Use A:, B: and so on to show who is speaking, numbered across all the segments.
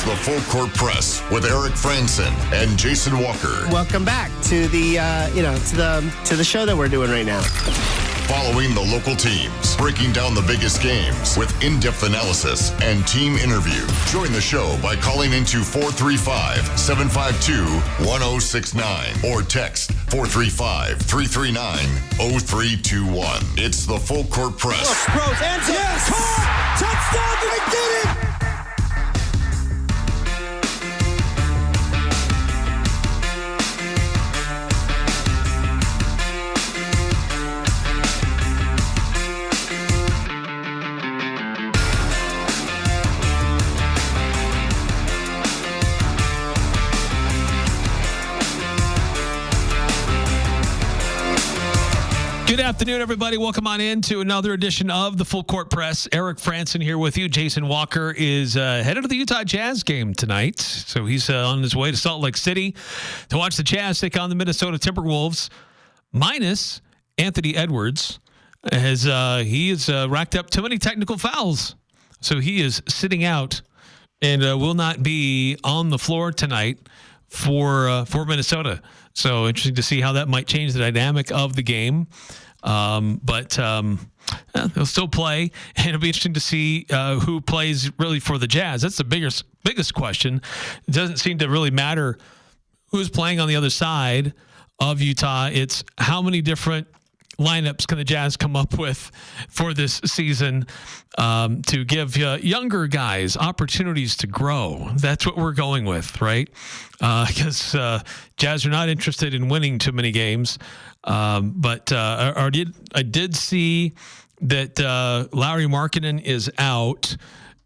A: It's the Full Court Press with Eric Frandsen and Jason Walker.
B: Welcome back to the to the show that we're doing right now.
A: Following the local teams, breaking down the biggest games with in-depth analysis and team interview. Join the show by calling into 435-752-1069 or text 435-339-0321. It's the Full Court Press.
C: Rose, and yes! Caught! Touchdown! They did it!
D: Good afternoon, everybody. Welcome on in to another edition of the Full Court Press. Eric Frandsen here with you. Jason Walker is headed to the Utah Jazz game tonight. So he's on his way to Salt Lake City to watch the Jazz take on the Minnesota Timberwolves, minus Anthony Edwards, as he has racked up too many technical fouls. So he is sitting out and will not be on the floor tonight for Minnesota. So interesting to see how that might change the dynamic of the game. But they'll still play, and it'll be interesting to see who plays really for the Jazz. That's the biggest question. It doesn't seem to really matter who's playing on the other side of Utah. It's how many different lineups can the Jazz come up with for this season to give younger guys opportunities to grow. That's what we're going with, right? Because Jazz are not interested in winning too many games. But I did see that Lauri Markkanen is out,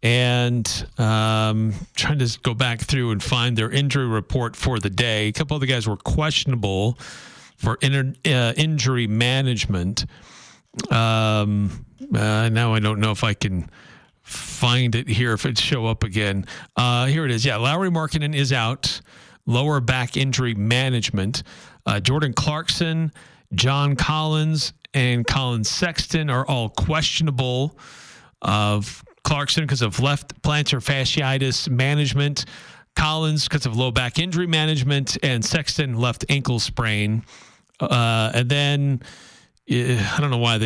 D: and trying to go back through and find their injury report for the day. A couple of the guys were questionable for injury management. Now I don't know if I can find it here, if it show up again. Here it is. Yeah, Lauri Markkanen is out. Lower back injury management. Jordan Clarkson, John Collins, and Colin Sexton are all questionable. Clarkson because of left plantar fasciitis management. Collins because of low back injury management, and Sexton left ankle sprain. And then I don't know why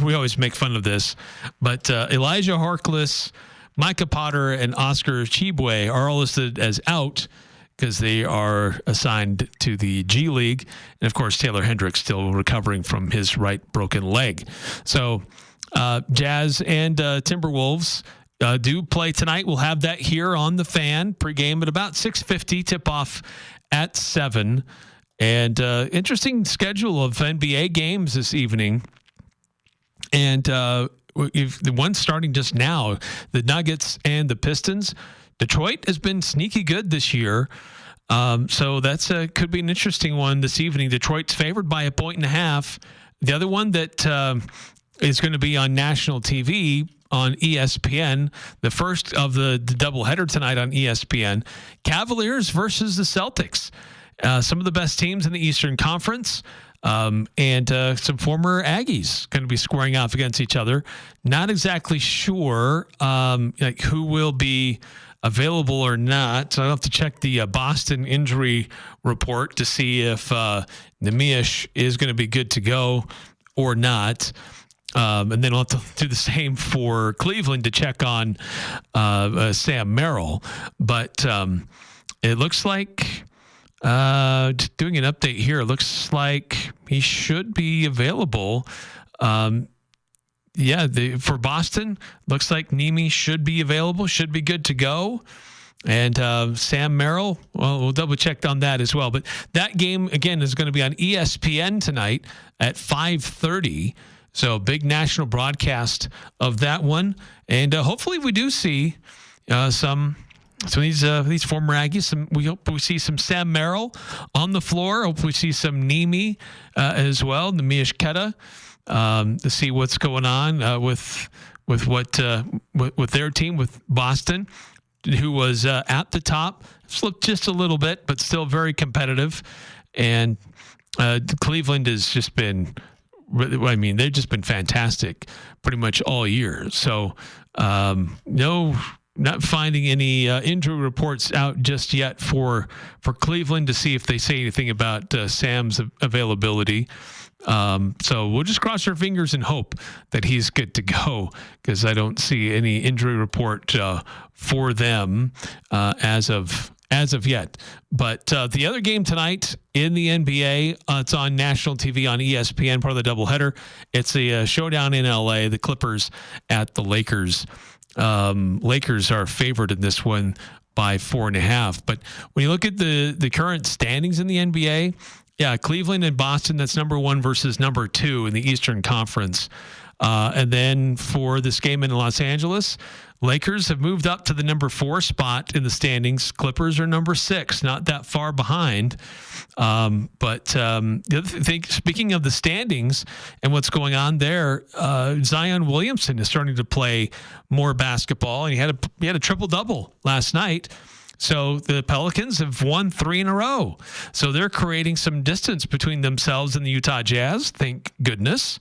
D: we always make fun of this, but Elijah Harkless, Micah Potter, and Oscar Chibwe are all listed as out because they are assigned to the G League. And, of course, Taylor Hendricks still recovering from his right broken leg. So Jazz and Timberwolves do play tonight. We'll have that here on the Fan pregame at about 6:50, tip-off at 7. And interesting schedule of NBA games this evening. And the one starting just now, the Nuggets and the Pistons. Detroit has been sneaky good this year. So that's could be an interesting one this evening. Detroit's favored by 1.5. The other one that is going to be on national TV on ESPN, the first of the doubleheader tonight on ESPN, Cavaliers versus the Celtics. Some of the best teams in the Eastern Conference, and some former Aggies going to be squaring off against each other. Not exactly sure who will be available or not. So I'll have to check the Boston injury report to see if Neemias is going to be good to go or not. And then I'll have to do the same for Cleveland to check on Sam Merrill. But it looks like, doing an update here, it looks like he should be available. For Boston, looks like Neemias should be available, should be good to go. And Sam Merrill, well, we'll double check on that as well. But that game, again, is going to be on ESPN tonight at 5:30. So big national broadcast of that one. And hopefully we do see some of these former Aggies. We hope we see some Sam Merrill on the floor. Hope we see some Neemias as well, Neemias Queta, to see what's going on with their team, with Boston, who was at the top, slipped just a little bit, but still very competitive. And Cleveland has just been, they've just been fantastic pretty much all year. So no not finding any injury reports out just yet for Cleveland to see if they say anything about Sam's availability. So we'll just cross our fingers and hope that he's good to go, because I don't see any injury report for them as of yet. But the other game tonight in the NBA, it's on national TV on ESPN, part of the doubleheader. It's a showdown in LA, the Clippers at the Lakers. Lakers are favored in this one by 4.5. But when you look at the current standings in the NBA, yeah, Cleveland and Boston, that's number 1 versus number 2 in the Eastern Conference. And then for this game in Los Angeles, Lakers have moved up to the number 4 spot in the standings. Clippers are number 6, not that far behind. But the other thing, speaking of the standings and what's going on there, Zion Williamson is starting to play more basketball, and he had a triple-double last night. So the Pelicans have won 3 in a row. So they're creating some distance between themselves and the Utah Jazz, thank goodness,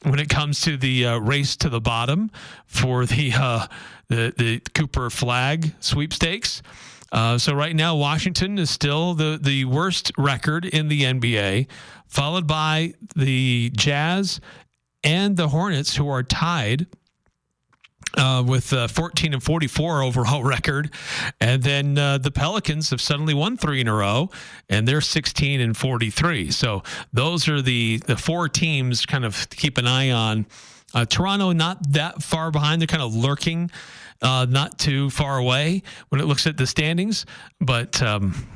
D: when it comes to the race to the bottom for the Cooper Flag sweepstakes. So right now, Washington is still the worst record in the NBA, followed by the Jazz and the Hornets, who are tied with 14 and 44 overall record. And then the Pelicans have suddenly won 3 in a row, and they're 16 and 43. So those are the 4 teams kind of keep an eye on. Toronto, not that far behind. They're kind of lurking, not too far away when it looks at the standings. But,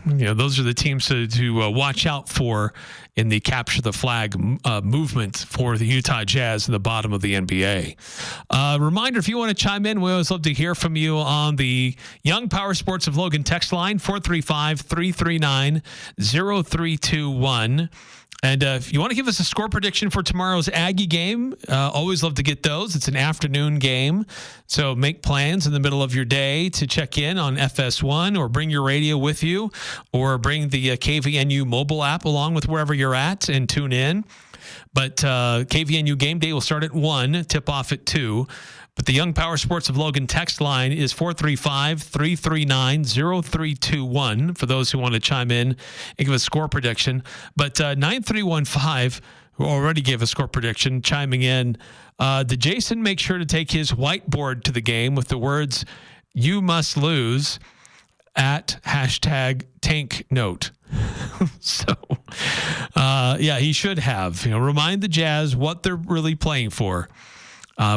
D: those are the teams to watch out for in the capture the flag movement for the Utah Jazz in the bottom of the NBA. Reminder, if you want to chime in, we always love to hear from you on the Young Power Sports of Logan text line, 435-339-0321. And if you want to give us a score prediction for tomorrow's Aggie game, always love to get those. It's an afternoon game. So make plans in the middle of your day to check in on FS1, or bring your radio with you, or bring the KVNU mobile app along with wherever you're at and tune in. But KVNU game day will start at 1, tip off at 2. But the Young Power Sports of Logan text line is 435-339-0321 for those who want to chime in and give a score prediction. But 9315, who already gave a score prediction, chiming in, did Jason make sure to take his whiteboard to the game with the words, "You must lose," at #tank note? So, he should have. Remind the Jazz what they're really playing for.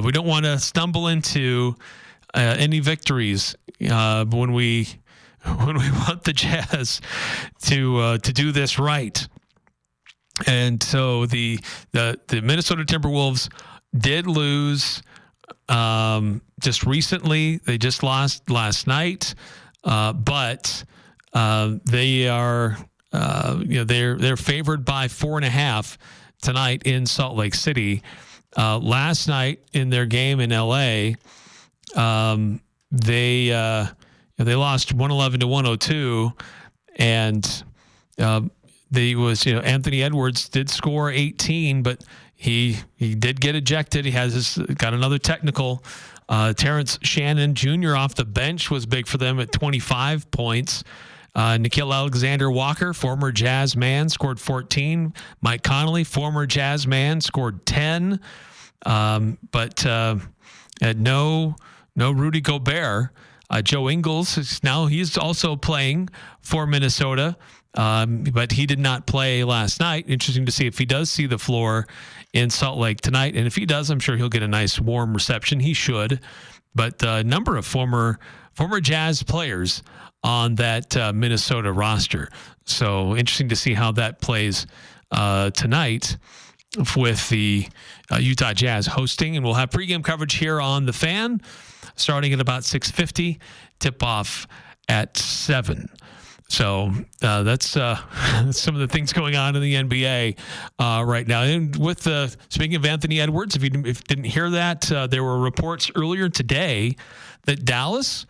D: We don't want to stumble into any victories when we want the Jazz to do this right. And so the Minnesota Timberwolves did lose just recently. They just lost last night, but they are they're favored by 4.5 tonight in Salt Lake City. Last night in their game in LA, they lost 111-102, and Anthony Edwards did score 18, but he did get ejected. He got another technical. Terrence Shannon Jr. off the bench was big for them at 25 points. Nickeil Alexander-Walker, former Jazz man, scored 14. Mike Conley, former Jazz man, scored 10. But no Rudy Gobert. Joe Ingles he's also playing for Minnesota, but he did not play last night. Interesting to see if he does see the floor in Salt Lake tonight. And if he does, I'm sure he'll get a nice warm reception. He should. But a number of former Jazz players on that Minnesota roster. So interesting to see how that plays tonight with the Utah Jazz hosting. And we'll have pregame coverage here on The Fan starting at about 6:50, tip-off at 7. So that's some of the things going on in the NBA right now. And with speaking of Anthony Edwards, if you didn't hear that, there were reports earlier today that Dallas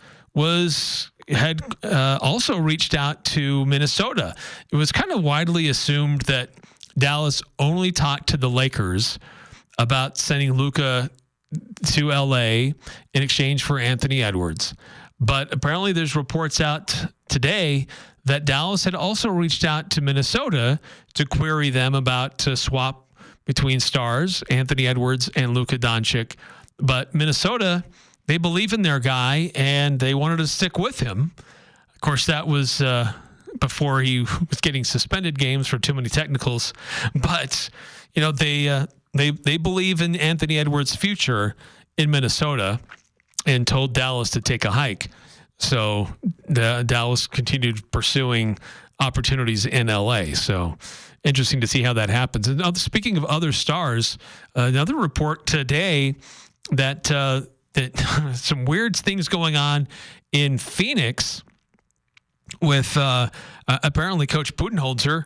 D: had also reached out to Minnesota. It was kind of widely assumed that Dallas only talked to the Lakers about sending Luka to LA in exchange for Anthony Edwards. But apparently there's reports out today that Dallas had also reached out to Minnesota to query them about to swap between stars, Anthony Edwards and Luka Doncic. But Minnesota, they believe in their guy, and they wanted to stick with him. Of course, that was before he was getting suspended games for too many technicals. But, they believe in Anthony Edwards' future in Minnesota and told Dallas to take a hike. So Dallas continued pursuing opportunities in LA. So interesting to see how that happens. And speaking of other stars, another report today that some weird things going on in Phoenix with apparently Coach Budenholzer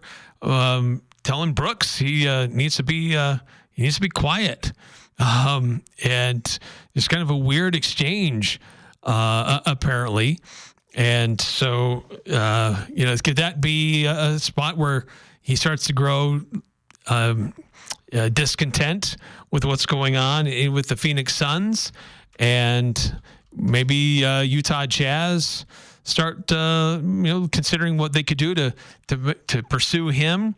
D: telling Brooks he needs to be quiet. And it's kind of a weird exchange, apparently. And so, could that be a spot where he starts to grow discontent with what's going on with the Phoenix Suns, and maybe Utah Jazz start considering what they could do to pursue him,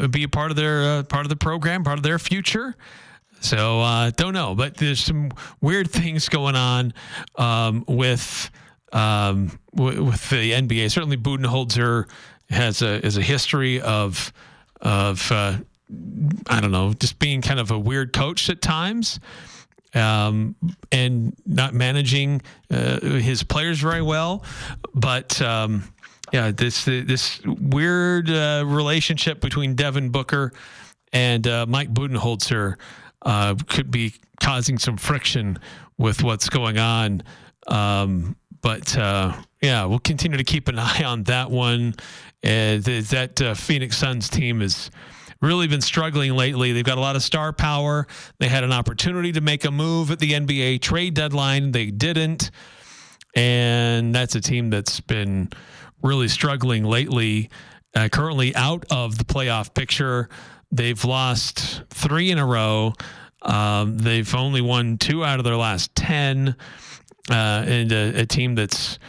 D: be a part of the program, part of their future. So don't know, but there's some weird things going on with the NBA. Certainly, Budenholzer has a history of I don't know, just being kind of a weird coach at times, and not managing his players very well. But this weird relationship between Devin Booker and Mike Budenholzer could be causing some friction with what's going on. But we'll continue to keep an eye on that one. That Phoenix Suns team has really been struggling lately. They've got a lot of star power. They had an opportunity to make a move at the NBA trade deadline. They didn't. And that's a team that's been really struggling lately, currently out of the playoff picture. They've lost 3 in a row. They've only won 2 out of their last 10. And a team that's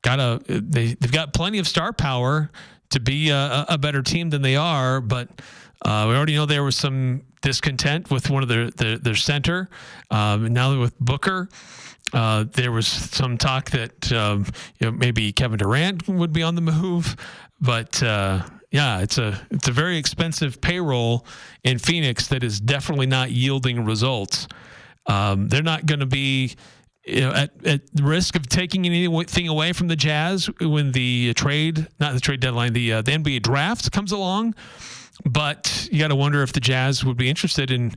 D: they've got plenty of star power to be a better team than they are. But we already know there was some discontent with one of their center. Now with Booker, there was some talk that maybe Kevin Durant would be on the move. But it's a very expensive payroll in Phoenix that is definitely not yielding results. They're not going to be at risk of taking anything away from the Jazz when the deadline, the NBA draft comes along. But you got to wonder if the Jazz would be interested in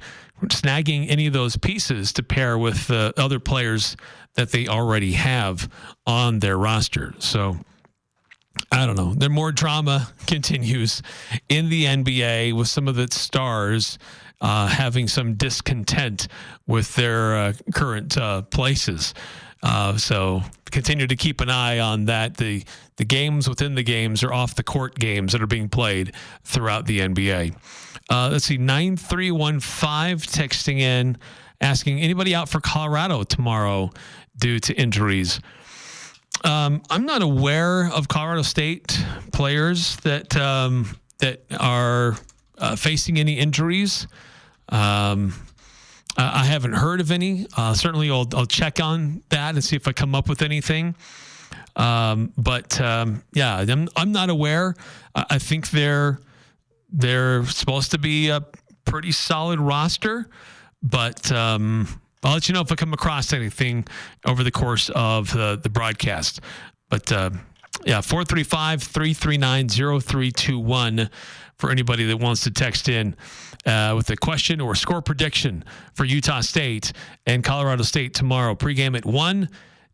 D: snagging any of those pieces to pair with other players that they already have on their roster. So I don't know. The more drama continues in the NBA with some of its stars having some discontent with their current places. So continue to keep an eye on that. The games within the games are off the court games that are being played throughout the NBA. Let's see, 9315 texting in, asking anybody out for Colorado tomorrow due to injuries. I'm not aware of Colorado State players that are facing any injuries. I haven't heard of any. Certainly, I'll check on that and see if I come up with anything. I'm not aware. I think they're supposed to be a pretty solid roster, but I'll let you know if I come across anything over the course of the broadcast. But 435-339-0321 for anybody that wants to text in with a question or score prediction for Utah State and Colorado State tomorrow. Pregame at 1,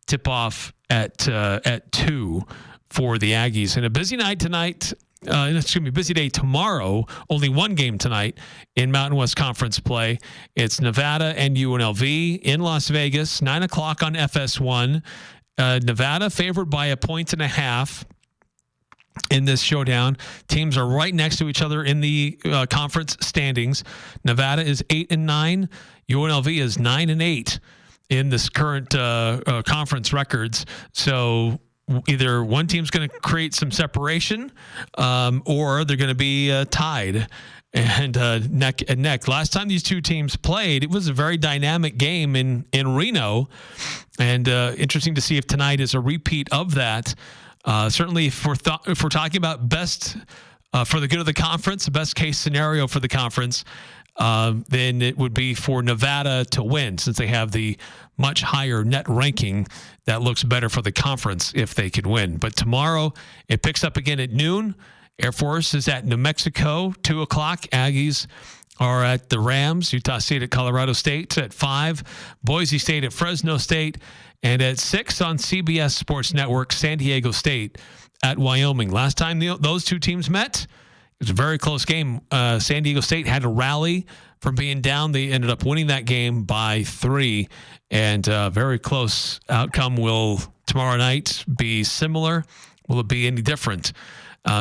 D: tip-off at 2 for the Aggies. And a busy night tonight. It's going to be a busy day tomorrow. Only one game tonight in Mountain West Conference play. It's Nevada and UNLV in Las Vegas, 9 o'clock on FS1. Nevada favored by 1.5 in this showdown. Teams are right next to each other in the conference standings. Nevada is 8-9. UNLV is 9-8. in this current conference records. So either one team's going to create some separation, or they're going to be tied and neck and neck. Last time these two teams played, it was a very dynamic game in Reno, and interesting to see if tonight is a repeat of that. Certainly, if we're talking about best for the good of the conference, the best case scenario for the conference, then it would be for Nevada to win, since they have the much higher net ranking. That looks better for the conference if they could win. But tomorrow it picks up again at noon. Air Force is at New Mexico, 2 o'clock. Aggies are at the Rams. Utah State at Colorado State at 5. Boise State at Fresno State. And at 6 on CBS Sports Network, San Diego State at Wyoming. Last time those two teams met, it was a very close game. San Diego State had to rally from being down. They ended up winning that game by 3. And very close outcome. Will tomorrow night be similar? Will it be any different?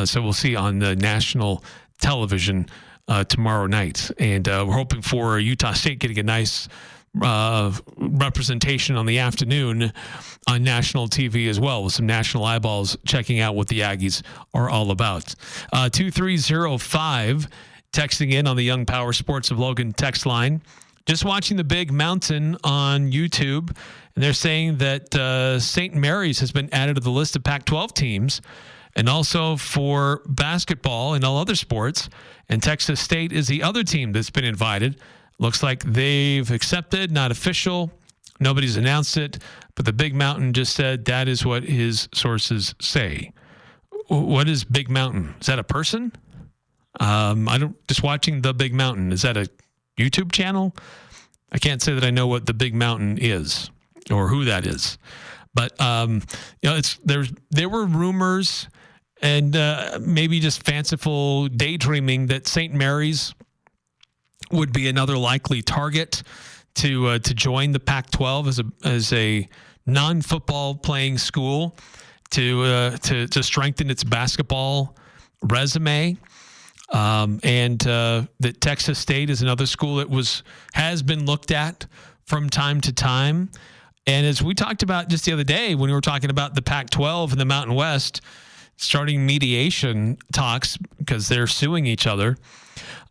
D: So we'll see on the national television tomorrow night. And we're hoping for Utah State getting a nice representation on the afternoon on national TV as well, with some national eyeballs checking out what the Aggies are all about. 2305 texting in on the Young Power Sports of Logan text line. Just watching the Big Mountain on YouTube, and they're saying that St. Mary's has been added to the list of Pac-12 teams, and also for basketball and all other sports. And Texas State is the other team that's been invited. Looks like they've accepted, not official. Nobody's announced it, but the Big Mountain just said that is what his sources say. What is Big Mountain? Is that a person? Just watching the Big Mountain. Is that a YouTube channel? I can't say that I know what the Big Mountain is or who that is. But there were rumors and maybe just fanciful daydreaming that St. Mary's would be another likely target to join the Pac-12 as a non-football playing school to strengthen its basketball resume. And that Texas State is another school that has been looked at from time to time. And as we talked about just the other day when we were talking about the Pac-12 and the Mountain West starting mediation talks because they're suing each other,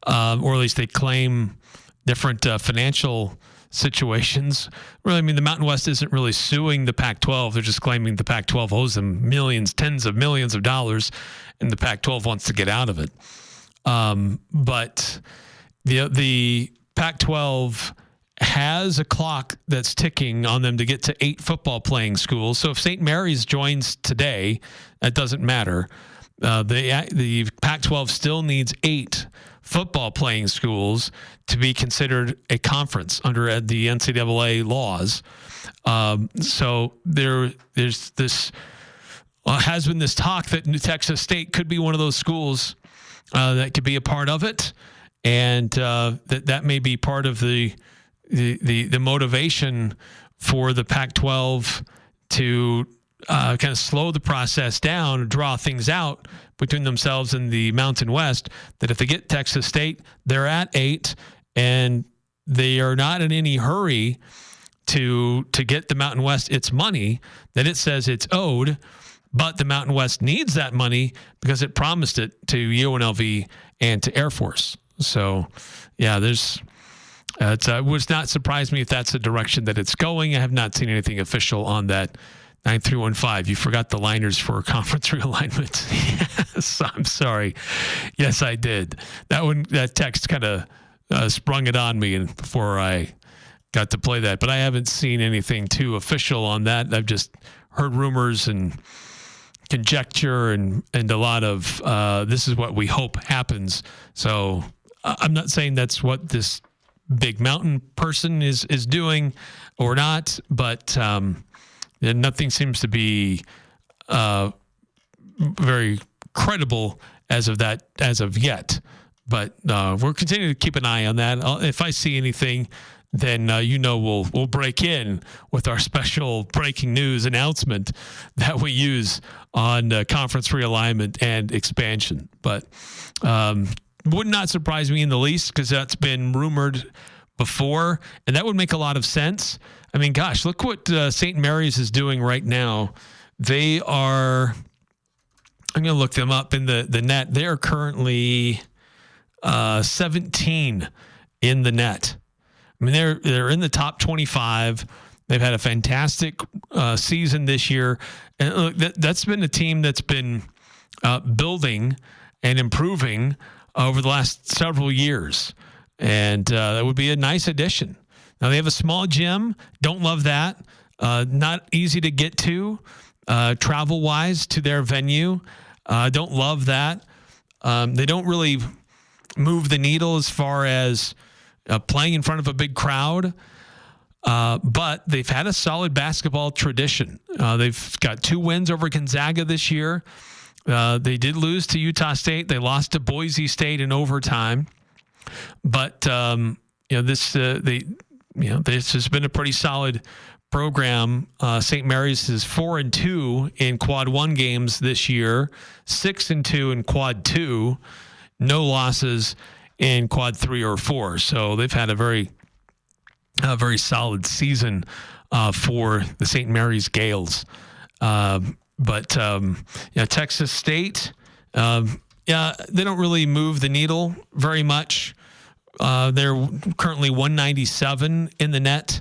D: or at least they claim different financial situations. Really, I mean, the Mountain West isn't really suing the Pac-12. They're just claiming the Pac-12 owes them millions, tens of millions of dollars, and the Pac-12 wants to get out of it. But the Pac-12 has a clock that's ticking on them to get to 8 football playing schools. So if St. Mary's joins today, that doesn't matter. The Pac-12 still needs 8 football playing schools to be considered a conference under the NCAA laws. So there's this has been this talk that New Texas State could be one of those schools that could be a part of it, and that may be part of the motivation for the Pac-12 to kind of slow the process down, draw things out between themselves and the Mountain West, that if they get Texas State, they're at 8, and they are not in any hurry to get the Mountain West its money that it says it's owed, but the Mountain West needs that money because it promised it to UNLV and to Air Force. So, yeah, it would not surprise me if that's the direction that it's going. I have not seen anything official on that. 9315, you forgot the liners for conference realignment. Yes, I'm sorry. Yes, I did. That text kind of sprung it on me and before I got to play that. But I haven't seen anything too official on that. I've just heard rumors and conjecture and a lot of this is what we hope happens. So I'm not saying that's what this Big Mountain person is doing or not, but nothing seems to be very credible as of yet. But we're continuing to keep an eye on that. If I see anything, then we'll break in with our special breaking news announcement that we use on conference realignment and expansion. But would not surprise me in the least because that's been rumored before, and that would make a lot of sense. I mean, gosh, look what St. Mary's is doing right now. They are, I'm going to look them up in the net. They are currently 17 in the net. I mean, they're in the top 25. They've had a fantastic season this year. And look, that's been a team that's been building and improving over the last several years. And that would be a nice addition. Now, they have a small gym. Don't love that. Not easy to get to travel-wise to their venue. Don't love that. They don't really move the needle as far as playing in front of a big crowd. But they've had a solid basketball tradition. They've got 2 wins over Gonzaga this year. They did lose to Utah State. They lost to Boise State in overtime. But this has been a pretty solid program. St. Mary's is 4-2 in Quad 1 games this year, 6-2 in Quad 2, no losses in Quad 3 or 4. So they've had a very solid season for the St. Mary's Gales. But Texas State, they don't really move the needle very much. They're currently 197 in the net.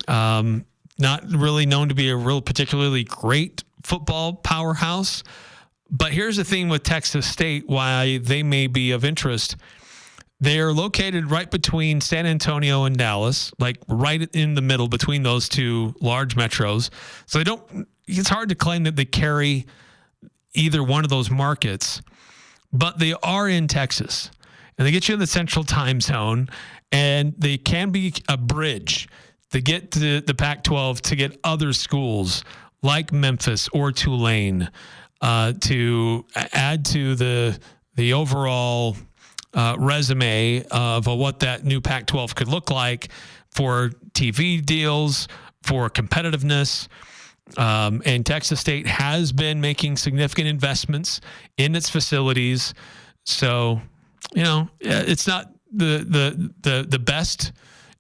D: Not really known to be a real particularly great football powerhouse. But here's the thing with Texas State, why they may be of interest. They are located right between San Antonio and Dallas, like right in the middle between those two large metros. So it's hard to claim that they carry either one of those markets, but they are in Texas. And they get you in the central time zone, and they can be a bridge to get to the Pac-12 to get other schools like Memphis or Tulane to add to the overall resume of what that new Pac-12 could look like for TV deals, for competitiveness. And Texas State has been making significant investments in its facilities. So, it's not the best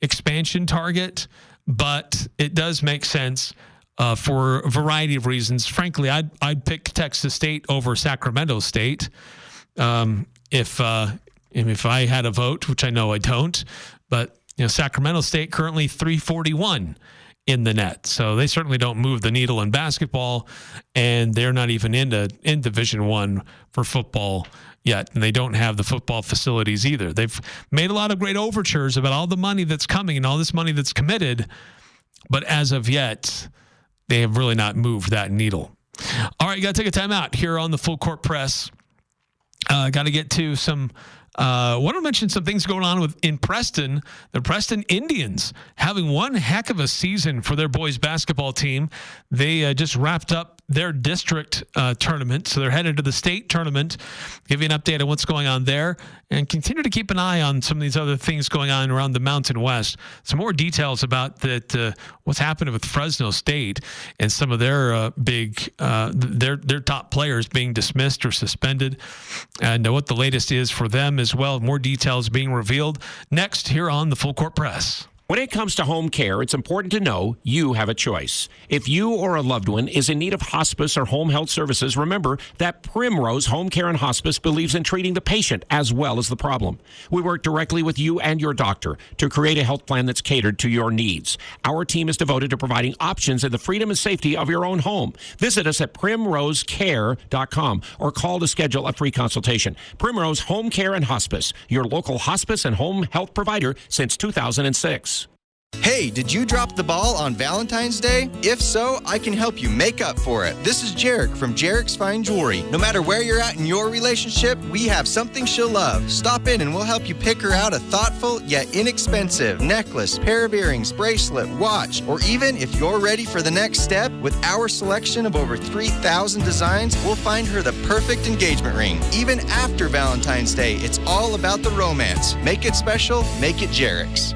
D: expansion target, but it does make sense for a variety of reasons. Frankly, I'd pick Texas State over Sacramento State if I had a vote, which I know I don't. But Sacramento State currently 341 in the net, so they certainly don't move the needle in basketball, and they're not even in Division I for football yet, and they don't have the football facilities either. They've made a lot of great overtures about all the money that's coming and all this money that's committed, but as of yet, they have really not moved that needle. All right, you got to take a time out here on the Full Court Press. Got to get to some want to mention some things going on in Preston. The Preston Indians having one heck of a season for their boys basketball team. They just wrapped up their district tournament, so they're headed to the state tournament. Give you an update on what's going on there, and continue to keep an eye on some of these other things going on around the Mountain West. Some more details about that what's happening with Fresno State and some of their their top players being dismissed or suspended, and what the latest is for them as well. More details being revealed next here on the Full Court Press.
E: When it comes to home care, it's important to know you have a choice. If you or a loved one is in need of hospice or home health services, remember that Primrose Home Care and Hospice believes in treating the patient as well as the problem. We work directly with you and your doctor to create a health plan that's catered to your needs. Our team is devoted to providing options in the freedom and safety of your own home. Visit us at primrosecare.com or call to schedule a free consultation. Primrose Home Care and Hospice, your local hospice and home health provider since 2006.
F: Hey, did you drop the ball on Valentine's Day? If so, I can help you make up for it. This is Jerrod from Jerrod's Fine Jewelry. No matter where you're at in your relationship, we have something she'll love. Stop in and we'll help you pick her out a thoughtful yet inexpensive necklace, pair of earrings, bracelet, watch, or even if you're ready for the next step, with our selection of over 3,000 designs, we'll find her the perfect engagement ring. Even after Valentine's Day, it's all about the romance. Make it special, make it Jerrod's.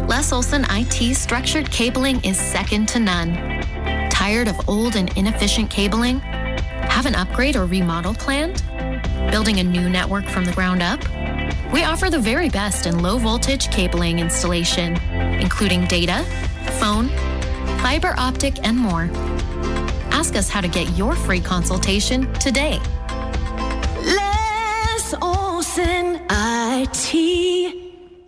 G: Les Olson IT's structured cabling is second to none. Tired of old and inefficient cabling? Have an upgrade or remodel planned? Building a new network from the ground up? We offer the very best in low-voltage cabling installation, including data, phone, fiber optic, and more. Ask us how to get your free consultation today.
H: Les Olson IT.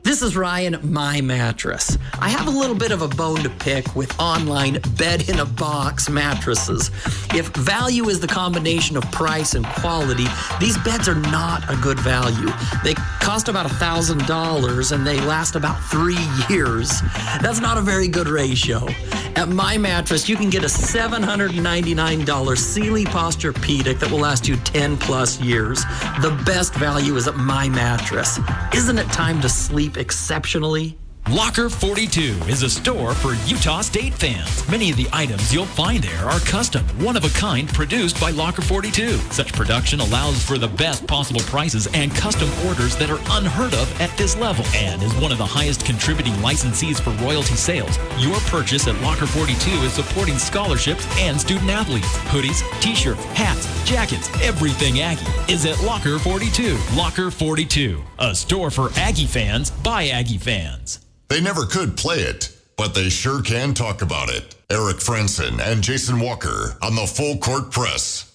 I: This is Ryan, My Mattress. I have a little bit of a bone to pick with online bed-in-a-box mattresses. If value is the combination of price and quality, these beds are not a good value. They cost about $1,000 and they last about 3 years. That's not a very good ratio. At My Mattress, you can get a $799 Sealy Posturepedic that will last you 10 plus years. The best value is at My Mattress. Isn't it time to sleep exceptionally?
J: Locker 42 is a store for Utah State fans. Many of the items you'll find there are custom, one-of-a-kind, produced by Locker 42. Such production allows for the best possible prices and custom orders that are unheard of at this level, and is one of the highest contributing licensees for royalty sales. Your purchase at Locker 42 is supporting scholarships and student athletes. Hoodies, t-shirts, hats, jackets, everything Aggie is at Locker 42. Locker 42, a store for Aggie fans by Aggie fans.
A: They never could play it, but they sure can talk about it. Eric Frandsen and Jason Walker on the Full Court Press.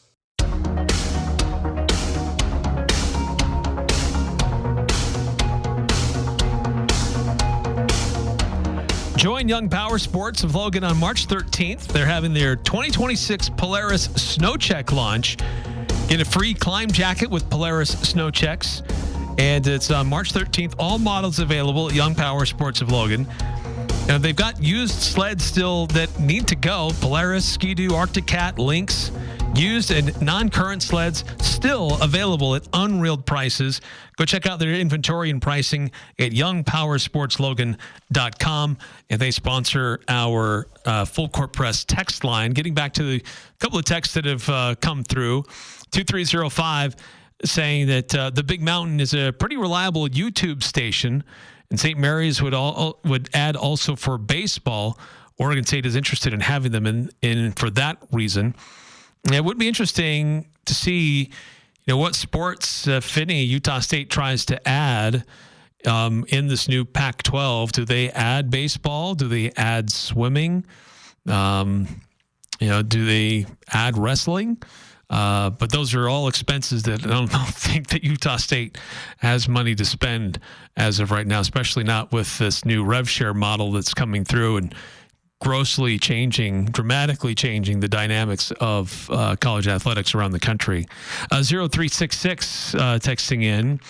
D: Join Young Power Sports of Logan on March 13th. They're having their 2026 Polaris Snow Check launch. Get a free climb jacket with Polaris Snow Checks. And it's on March 13th. All models available at Young Power Sports of Logan. Now, they've got used sleds still that need to go. Polaris, Ski-Doo, Arctic Cat, Lynx. Used and non-current sleds still available at unreal prices. Go check out their inventory and pricing at youngpowersportslogan.com. And they sponsor our Full Court Press text line. Getting back to the couple of texts that have come through. 2305 saying that the Big Mountain is a pretty reliable YouTube station, and St. Mary's would add also for baseball. Oregon State is interested in having them in for that reason. And it would be interesting to see, what sports, if any, Utah State tries to add in this new Pac-12. Do they add baseball? Do they add swimming? Do they add wrestling? But those are all expenses that I don't think that Utah State has money to spend as of right now, especially not with this new rev share model that's coming through and dramatically changing the dynamics of college athletics around the country. 0366 texting in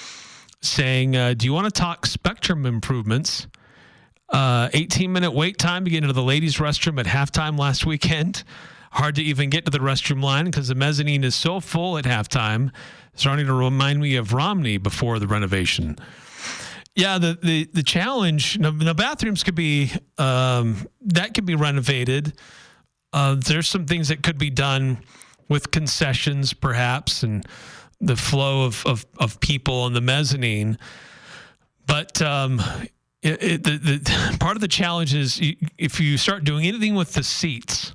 D: saying, do you want to talk spectrum improvements? 18-minute wait time to get into the ladies' restroom at halftime last weekend. Hard to even get to the restroom line because the mezzanine is so full at halftime, starting to remind me of Romney before the renovation. Yeah, the challenge, the bathrooms could be, that could be renovated. There's some things that could be done with concessions perhaps and the flow of people on the mezzanine. But the part of the challenge is if you start doing anything with the seats,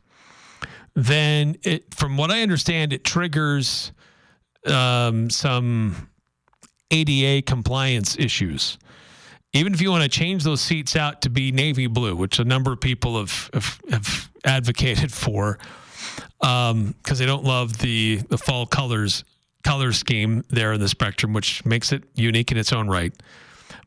D: then from what I understand, it triggers some ADA compliance issues. Even if you want to change those seats out to be navy blue, which a number of people have advocated for, because they don't love the fall color scheme there in the spectrum, which makes it unique in its own right.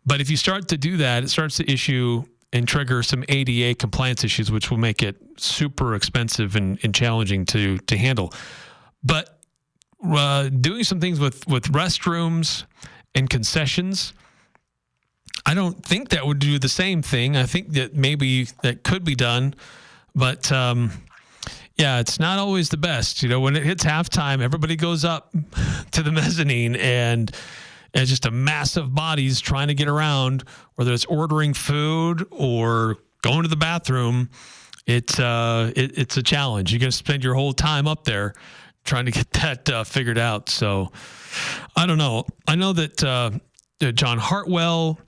D: But if you start to do that, it starts to issue and trigger some ADA compliance issues, which will make it super expensive and challenging to handle. But doing some things with restrooms and concessions, I don't think that would do the same thing. I think that maybe that could be done, but yeah, it's not always the best. When it hits halftime, everybody goes up to the mezzanine and it's just a massive bodies trying to get around, whether it's ordering food or going to the bathroom. It's a challenge. You're going to spend your whole time up there trying to get that figured out. So I don't know. I know that John Hartwell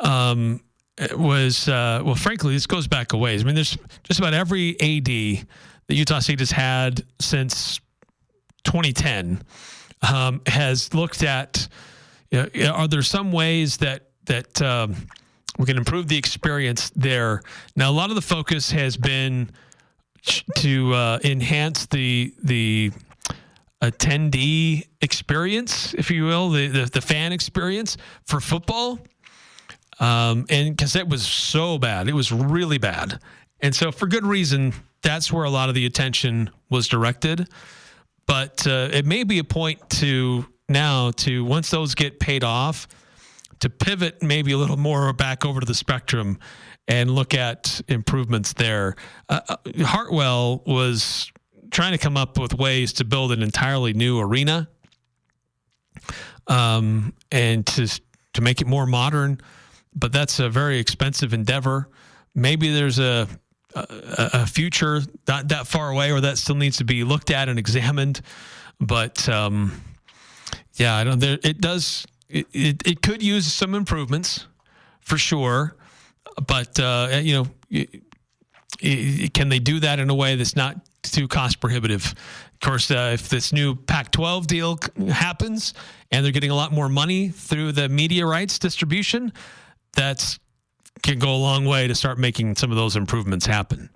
D: was, well, frankly, this goes back a ways. I mean, there's just about every AD that Utah State has had since 2010 has looked at, are there some ways that we can improve the experience there? Now, a lot of the focus has been to enhance the attendee experience, if you will, the fan experience for football. And because it was so bad, it was really bad. And so for good reason, that's where a lot of the attention was directed. But it may be a point to once those get paid off, to pivot maybe a little more back over to the spectrum and look at improvements there. Hartwell was trying to come up with ways to build an entirely new arena and to make it more modern, but that's a very expensive endeavor. Maybe there's a future not that far away where that still needs to be looked at and examined. But yeah, I don't. It does. It could use some improvements for sure. But can they do that in a way that's not too cost prohibitive? Of course, if this new Pac-12 deal happens and they're getting a lot more money through the media rights distribution, that's can go a long way to start making some of those improvements happen.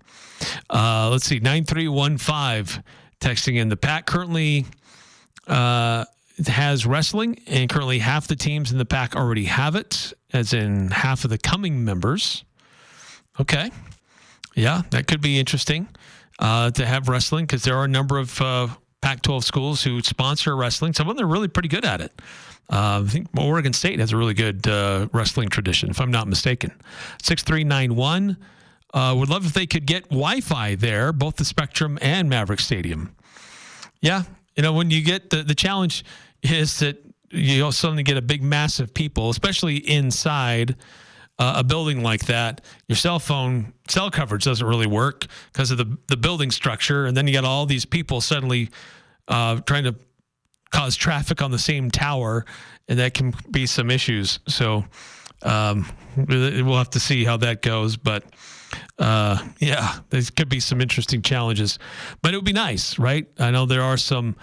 D: Let's see, 9315 texting in. The Pac currently has wrestling, and currently half the teams in the Pac already have it, as in half of the coming members. Okay. Yeah, that could be interesting to have wrestling, because there are a number of Pac-12 schools who sponsor wrestling. Some of them are really pretty good at it. I think Oregon State has a really good wrestling tradition, if I'm not mistaken. 6391 would love if they could get Wi-Fi there, both the Spectrum and Maverick Stadium. Yeah, when you get the challenge is that you suddenly get a big mass of people, especially inside a building like that. Your cell coverage doesn't really work because of the building structure, and then you got all these people suddenly trying to cause traffic on the same tower, and that can be some issues. So we'll have to see how that goes. But yeah, there could be some interesting challenges. But it would be nice, right? I know there are some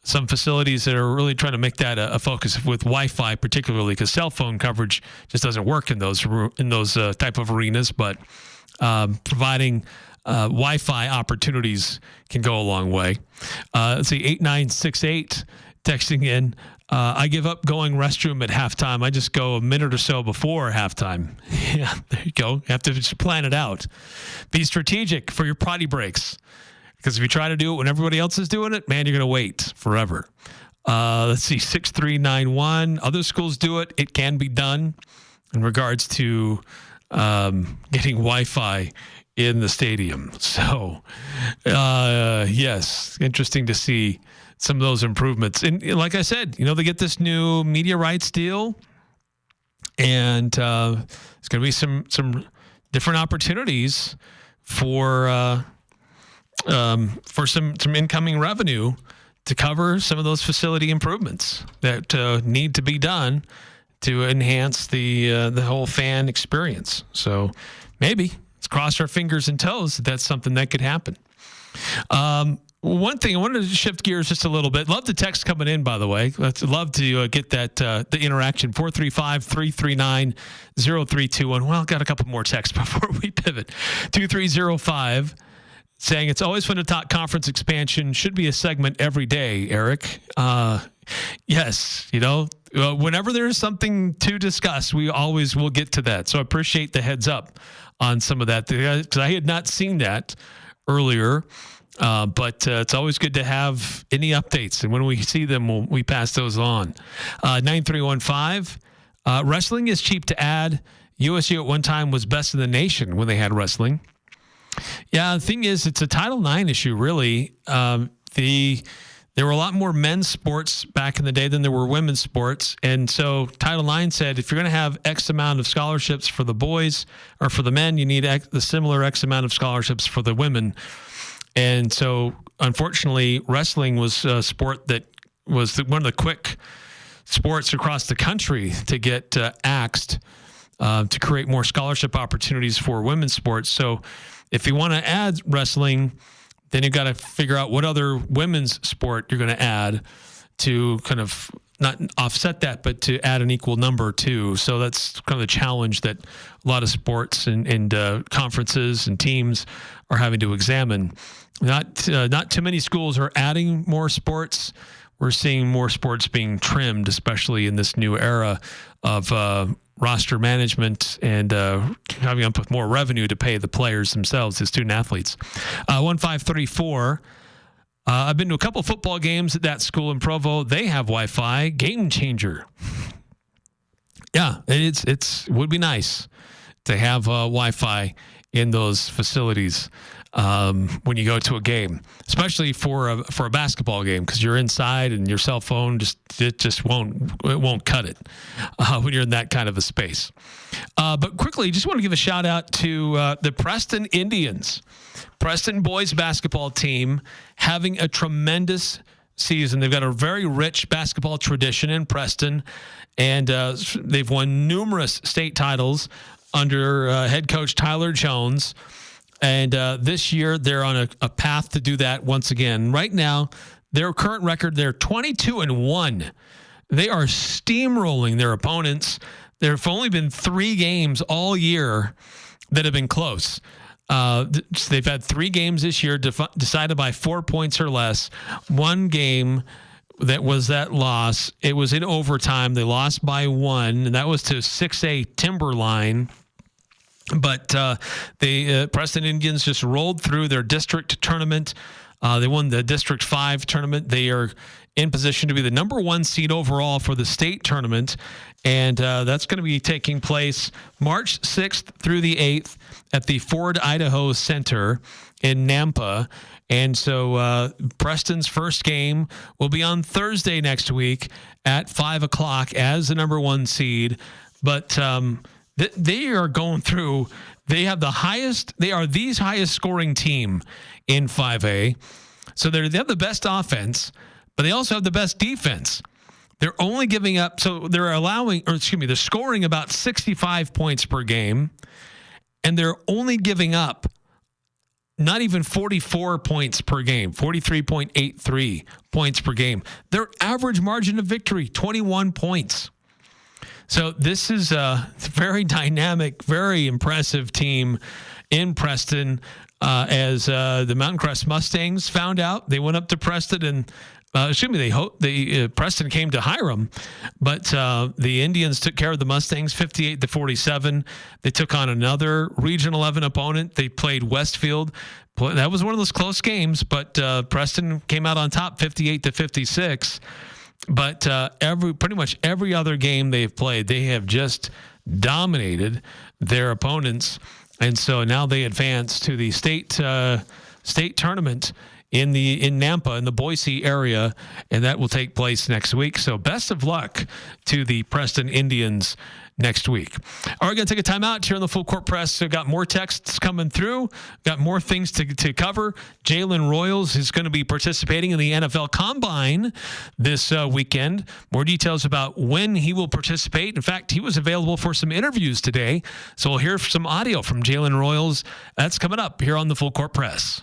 D: facilities that are really trying to make that a focus with Wi-Fi, particularly because cell phone coverage just doesn't work in those type of arenas. But providing Wi-Fi opportunities can go a long way. Let's see, 8968 texting in. I give up going restroom at halftime. I just go a minute or so before halftime. Yeah, there you go. You have to just plan it out. Be strategic for your potty breaks. Because if you try to do it when everybody else is doing it, man, you're going to wait forever. Let's see, 6391. Other schools do it. It can be done in regards to getting Wi-Fi in the stadium. So, yes, interesting to see some of those improvements. And like I said, they get this new media rights deal, and there's going to be some different opportunities for some incoming revenue to cover some of those facility improvements that need to be done to enhance the whole fan experience. So maybe let's cross our fingers and toes that that's something that could happen. One thing, I wanted to shift gears just a little bit. Love the text coming in, by the way. Love to get that the interaction. 435-339-0321. Well, got a couple more texts before we pivot. 2305 saying it's always fun to talk conference expansion. Should be a segment every day, Eric. Yes, whenever there's something to discuss, we always will get to that. So I appreciate the heads up on some of that, because I had not seen that earlier. But it's always good to have any updates, and when we see them, we pass those on. 9315, wrestling is cheap to add. USU at one time was best in the nation when they had wrestling. Yeah, the thing is, it's a Title IX issue, really. There were a lot more men's sports back in the day than there were women's sports. And so Title IX said, if you're going to have X amount of scholarships for the boys or for the men, you need the similar X amount of scholarships for the women. And so, unfortunately, wrestling was a sport that was one of the quick sports across the country to get axed to create more scholarship opportunities for women's sports. So if you want to add wrestling, then you've got to figure out what other women's sport you're going to add to kind of not offset that, but to add an equal number too. So that's kind of the challenge that a lot of sports and conferences and teams are having to examine. Not too many schools are adding more sports. We're seeing more sports being trimmed, especially in this new era of roster management and having up with more revenue to pay the players themselves, the student athletes. 1534. I've been to a couple of football games at that school in Provo. They have Wi-Fi. Game changer. Yeah, it would be nice to have Wi-Fi in those facilities when you go to a game, especially for a basketball game, because you're inside and your cell phone won't cut it when you're in that kind of a space. But quickly, just want to give a shout out to the Preston Indians. Preston boys basketball team having a tremendous season. They've got a very rich basketball tradition in Preston, and they've won numerous state titles under head coach Tyler Jones. And this year, they're on a path to do that once again. Right now, their current record, they're 22-1. They are steamrolling their opponents. There have only been 3 games all year that have been close. They've had 3 games this year decided by 4 points or less. 1 game that was that loss. It was in overtime. They lost by 1, and that was to 6A Timberline. But the Preston Indians just rolled through their district tournament. They won the District 5 tournament. They are in position to be the number 1 seed overall for the state tournament. And that's going to be taking place March 6th through the 8th at the Ford, Idaho Center in Nampa. And so Preston's first game will be on Thursday next week at 5 o'clock as the number 1 seed. But they are going through. They are the highest scoring team in 5A. So they have the best offense, but they also have the best defense. They're only giving up. So they're scoring about 65 points per game, and they're only giving up not even 44 points per game, 43.83 points per game. Their average margin of victory, 21 points. So this is a very dynamic, very impressive team in Preston. As the Mountain Crest Mustangs found out, they went up to Preston and Preston came to Hiram, but the Indians took care of the Mustangs 58-47. They took on another Region 11 opponent. They played Westfield. That was one of those close games, but Preston came out on top 58-56. But pretty much every other game they've played, they have just dominated their opponents, and so now they advance to the state tournament in Nampa in the Boise area, and that will take place next week. So best of luck to the Preston Indians next week. All right, we're going to take a time out here on the Full Court Press. We've got more texts coming through, got more things to cover. Jalen Royals is going to be participating in the NFL Combine this weekend. More details about when he will participate. In fact, he was available for some interviews today, so we'll hear some audio from Jalen Royals. That's coming up here on the Full Court Press.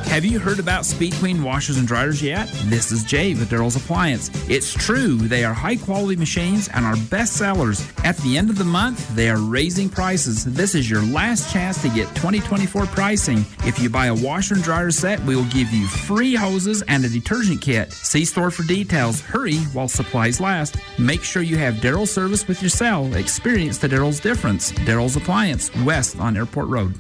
K: Have you heard about Speed Queen washers and dryers yet? This is Jay with Daryl's Appliance. It's true, they are high-quality machines and are best sellers. At the end of the month, they are raising prices. This is your last chance to get 2024 pricing. If you buy a washer and dryer set, we will give you free hoses and a detergent kit. See store for details. Hurry while supplies last. Make sure you have Daryl's service with your cell. Experience the Daryl's difference. Daryl's Appliance, west on Airport Road.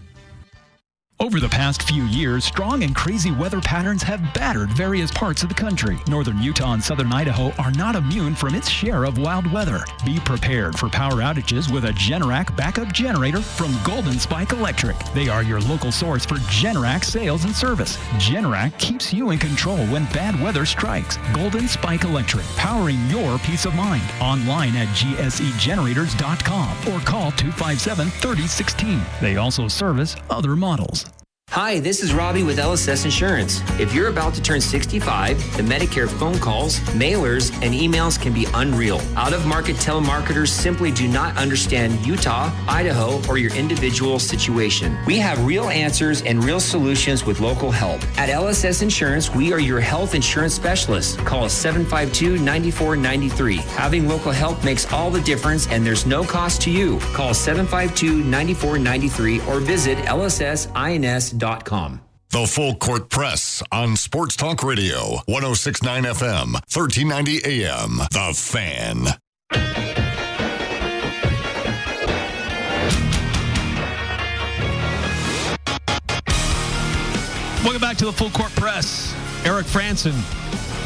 J: Over the past few years, strong and crazy weather patterns have battered various parts of the country. Northern Utah and southern Idaho are not immune from its share of wild weather. Be prepared for power outages with a Generac backup generator from Golden Spike Electric. They are your local source for Generac sales and service. Generac keeps you in control when bad weather strikes. Golden Spike Electric, powering your peace of mind. Online at gsegenerators.com or call 257-3016. They also service other models.
L: Hi, this is Robbie with LSS Insurance. If you're about to turn 65, the Medicare phone calls, mailers, and emails can be unreal. Out-of-market telemarketers simply do not understand Utah, Idaho, or your individual situation. We have real answers and real solutions with local help. At LSS Insurance, we are your health insurance specialists. Call us 752-9493. Having local help makes all the difference, and there's no cost to you. Call 752-9493 or visit lssins.com.
A: The Full Court Press on Sports Talk Radio, 106.9 FM, 1390 AM. The Fan.
D: Welcome back to the Full Court Press. Eric Frandsen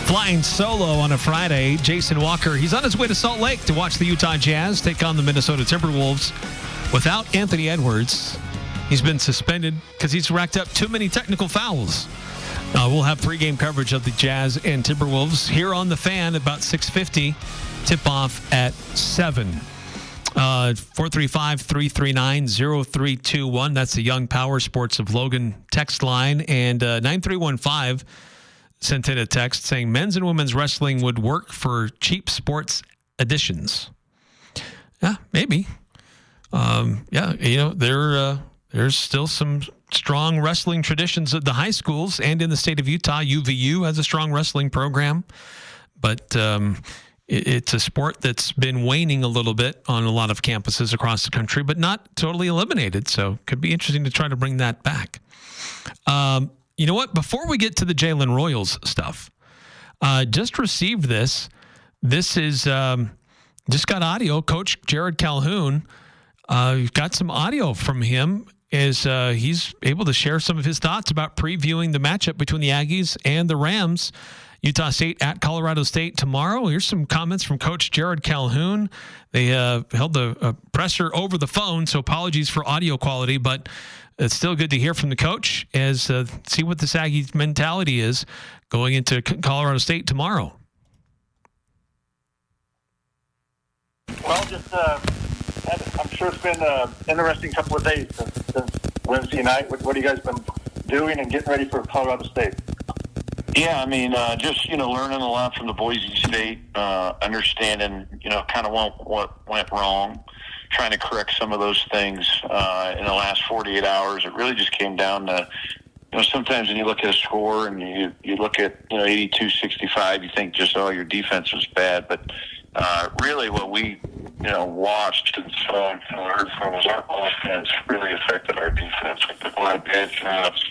D: flying solo on a Friday. Jason Walker, he's on his way to Salt Lake to watch the Utah Jazz take on the Minnesota Timberwolves without Anthony Edwards. He's been suspended because he's racked up too many technical fouls. We'll have pregame coverage of the Jazz and Timberwolves here on The Fan about 6:50. Tip-off at 7. 435-339-0321. That's the Young Power Sports of Logan text line. And 9315 sent in a text saying men's and women's wrestling would work for cheap sports editions. Yeah, maybe. There's still some strong wrestling traditions at the high schools and in the state of Utah. UVU has a strong wrestling program, but it's a sport that's been waning a little bit on a lot of campuses across the country, but not totally eliminated. So it could be interesting to try to bring that back. You know what? Before we get to the Jalen Royals stuff, just received this. This is just got audio. Coach Jerrod Calhoun, got some audio from him as he's able to share some of his thoughts about previewing the matchup between the Aggies and the Rams. Utah State at Colorado State tomorrow. Here's some comments from Coach Jerrod Calhoun. They held the presser over the phone, so apologies for audio quality, but it's still good to hear from the coach as see what this Aggie mentality is going into Colorado State tomorrow.
M: Well, I'm sure it's been an interesting couple of days since Wednesday night. What have you guys been doing and getting ready for Colorado State?
N: Yeah, I mean, learning a lot from the Boise State, understanding, kind of what went wrong, trying to correct some of those things in the last 48 hours. It really just came down to, sometimes when you look at a score and you look at, 82-65, you think just, your defense was bad. But really what we, watched and saw and heard from was our offense really affected our defense. We took a lot of bad shots,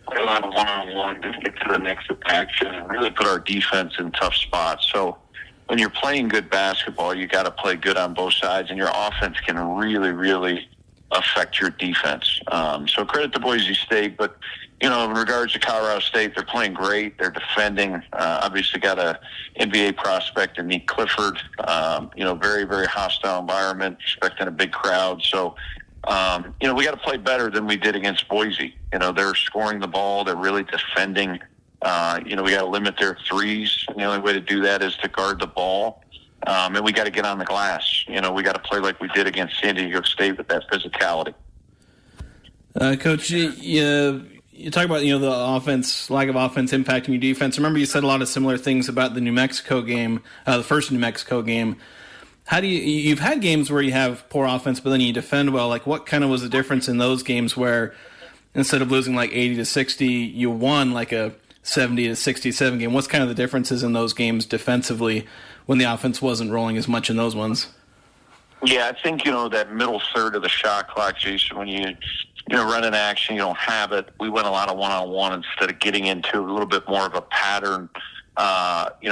N: played a lot of one-on-one, didn't get to the next action, and really put our defense in tough spots. So when you're playing good basketball, you got to play good on both sides, and your offense can really, really affect your defense. So credit to Boise State, but in regards to Colorado State, they're playing great. They're defending. Obviously got a NBA prospect in Nick Clifford. Very, very hostile environment, expecting a big crowd. So, we got to play better than we did against Boise. They're scoring the ball. They're really defending. We got to limit their threes. And the only way to do that is to guard the ball. And we got to get on the glass. We got to play like we did against San Diego State with that physicality.
O: Coach, you talk about, the offense, lack of offense impacting your defense. I remember you said a lot of similar things about the New Mexico game, the first New Mexico game. How do you've had games where you have poor offense, but then you defend well. Like, what kind of was the difference in those games where instead of losing like 80-60, you won like a 70-67 game? What's kind of the differences in those games defensively when the offense wasn't rolling as much in those ones?
N: Yeah, I think, that middle third of the shot clock, Jason, when you run an action, you don't have it. We went a lot of one-on-one instead of getting into a little bit more of a pattern.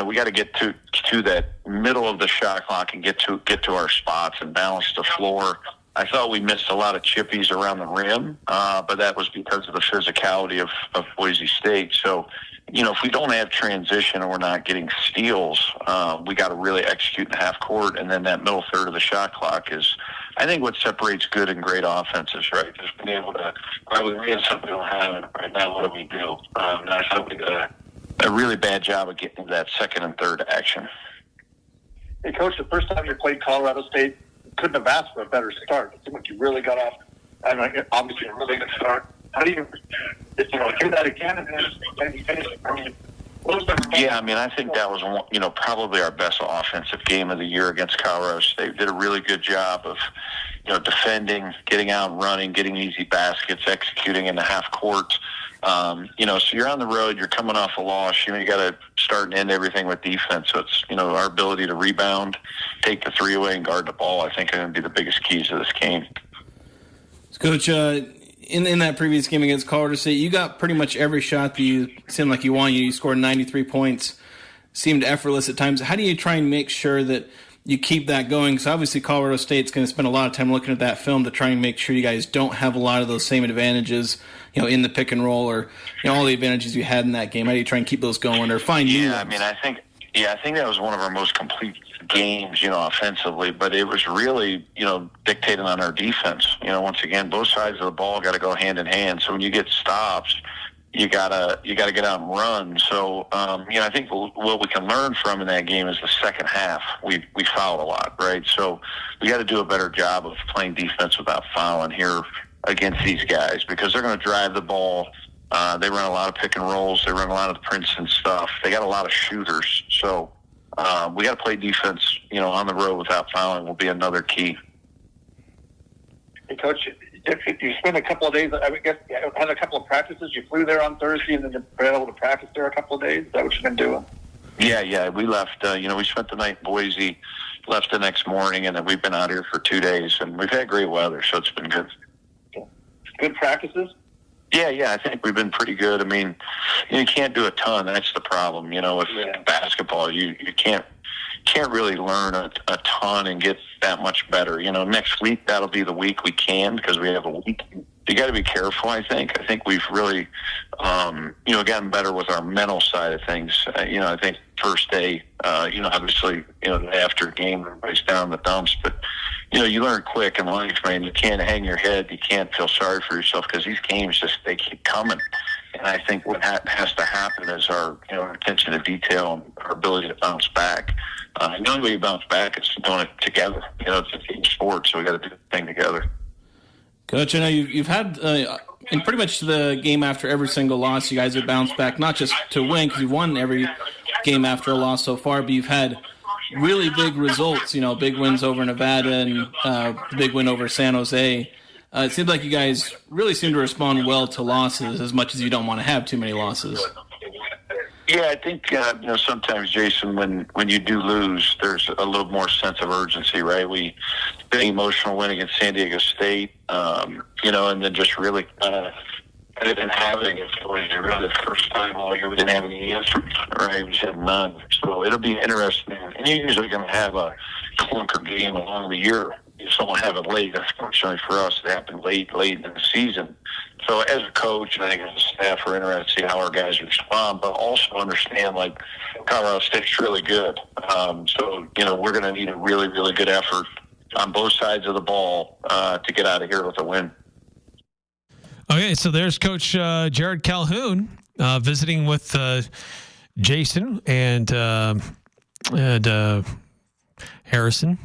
N: We got to get to that middle of the shot clock and get to our spots and balance the floor. I thought we missed a lot of chippies around the rim, but that was because of the physicality of Boise State. So, if we don't have transition and we're not getting steals, we got to really execute in half court. And then that middle third of the shot clock is, I think, what separates good and great offenses, right? Just being able to, we have something we don't have right now. What do we do? I thought we did a really bad job of getting that second and third action.
M: Hey, Coach, the first time you played Colorado State, couldn't have asked for a better start. It seemed like you really got off, obviously a really good start. How do you do that again and then finish. I mean,
N: yeah, I mean, I think that was probably our best offensive game of the year against Colorado State. Did a really good job of defending, getting out and running, getting easy baskets, executing in the half court. So you're on the road, you're coming off a loss. You got to start and end everything with defense. So it's our ability to rebound, take the three away, and guard the ball. I think are going to be the biggest keys of this game.
O: Coach, in that previous game against Colorado State, you got pretty much every shot that you seemed like you wanted. You scored 93 points, seemed effortless at times. How do you try and make sure that you keep that going? Because obviously Colorado State's going to spend a lot of time looking at that film to try and make sure you guys don't have a lot of those same advantages, in the pick and roll or all the advantages you had in that game. How do you try and keep those going or find new ones?
N: I mean, I think that was one of our most complete games, offensively, but it was really, dictated on our defense. Once again, both sides of the ball got to go hand in hand. So when you get stops, you gotta get out and run. So, I think what we can learn from in that game is the second half. We fouled a lot, right? So we got to do a better job of playing defense without fouling here against these guys because they're going to drive the ball. They run a lot of pick and rolls. They run a lot of the Princeton stuff. They got a lot of shooters. So we got to play defense, on the road without fouling will be another key.
M: Hey, Coach, if you spend a couple of days, I guess you had a couple of practices. You flew there on Thursday and then you were able to practice there a couple of days. Is that what you've been doing?
N: Yeah. We left, we spent the night in Boise, left the next morning, and then we've been out here for 2 days. And we've had great weather, so it's been good.
M: Good practices?
N: Yeah, I think we've been pretty good. I mean, you can't do a ton. That's the problem. With basketball, you can't really learn a ton and get that much better. Next week, that'll be the week we can because we have a week. You got to be careful, I think. I think we've really, gotten better with our mental side of things. I think first day, obviously, after game, everybody's down in the dumps. But, you learn quick in life, man. You can't hang your head. You can't feel sorry for yourself because these games they keep coming. And I think what has to happen is our, attention to detail and our ability to bounce back. And the only way you bounce back is doing it together. It's a team sport, so we got to do the thing together.
O: Coach, I know you've had in pretty much the game after every single loss, you guys have bounced back, not just to win because you've won every game after a loss so far, but you've had really big results, big wins over Nevada and the big win over San Jose. It seems like you guys really seem to respond well to losses as much as you don't want to have too many losses.
N: Yeah, I think, sometimes, Jason, when you do lose, there's a little more sense of urgency, right? We had an emotional win against San Diego State, and then just really I didn't have it against Georgia. Really the first time all year we didn't have any answers, right? We just had none. So it'll be interesting. And you're usually going to have a clunker game along the year. You just don't have it late. Unfortunately for us, it happened late in the season. So as a coach, and I think as a staff, we're interested to see how our guys respond, but also understand, Colorado State's really good. So, we're going to need a really, really good effort on both sides of the ball to get out of here with a win.
D: Okay, so there's Coach Jerrod Calhoun visiting with Jason and Harrison.